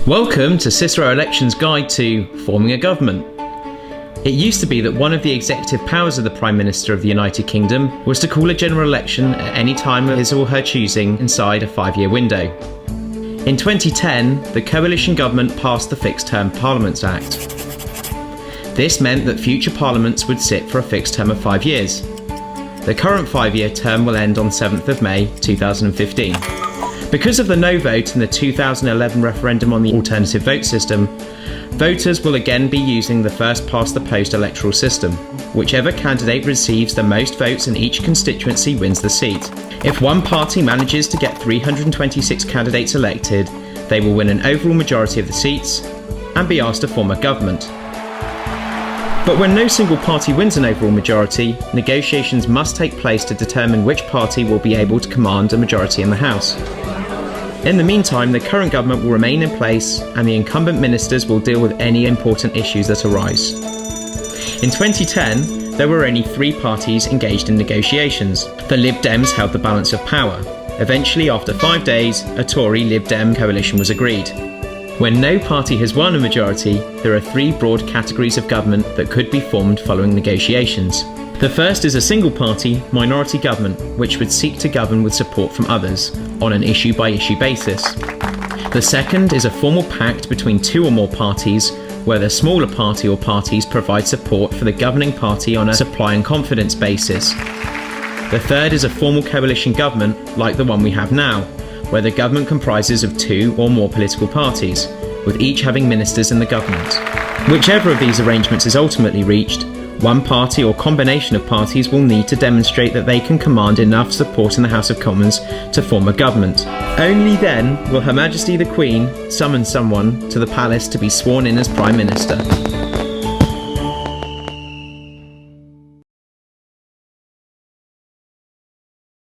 Welcome to Cicero Election's guide to forming a government. It used to be that one of the executive powers of the Prime Minister of the United Kingdom was to call a general election at any time of his or her choosing inside a 5-year window. In 2010, the coalition government passed the Fixed Term Parliaments Act. This meant that future parliaments would sit for a fixed term of 5 years. The current 5-year term will end on 7th of May 2015. Because of the no vote in the 2011 referendum on the alternative vote system, voters will again be using the first-past-the-post electoral system. Whichever candidate receives the most votes in each constituency wins the seat. If one party manages to get 326 candidates elected, they will win an overall majority of the seats and be asked to form a government. But when no single party wins an overall majority, negotiations must take place to determine which party will be able to command a majority in the House. In the meantime, the current government will remain in place and the incumbent ministers will deal with any important issues that arise. In 2010, there were only 3 parties engaged in negotiations. The Lib Dems held the balance of power. Eventually, after 5 days, a Tory-Lib Dem coalition was agreed. When no party has won a majority, there are 3 broad categories of government that could be formed following negotiations. The first is a single-party, minority government, which would seek to govern with support from others, on an issue-by-issue basis. The second is a formal pact between 2 or more parties, where the smaller party or parties provide support for the governing party on a supply and confidence basis. The third is a formal coalition government, like the one we have now, where the government comprises of 2 or more political parties, with each having ministers in the government. Whichever of these arrangements is ultimately reached, one party or combination of parties will need to demonstrate that they can command enough support in the House of Commons to form a government. Only then will Her Majesty the Queen summon someone to the palace to be sworn in as Prime Minister.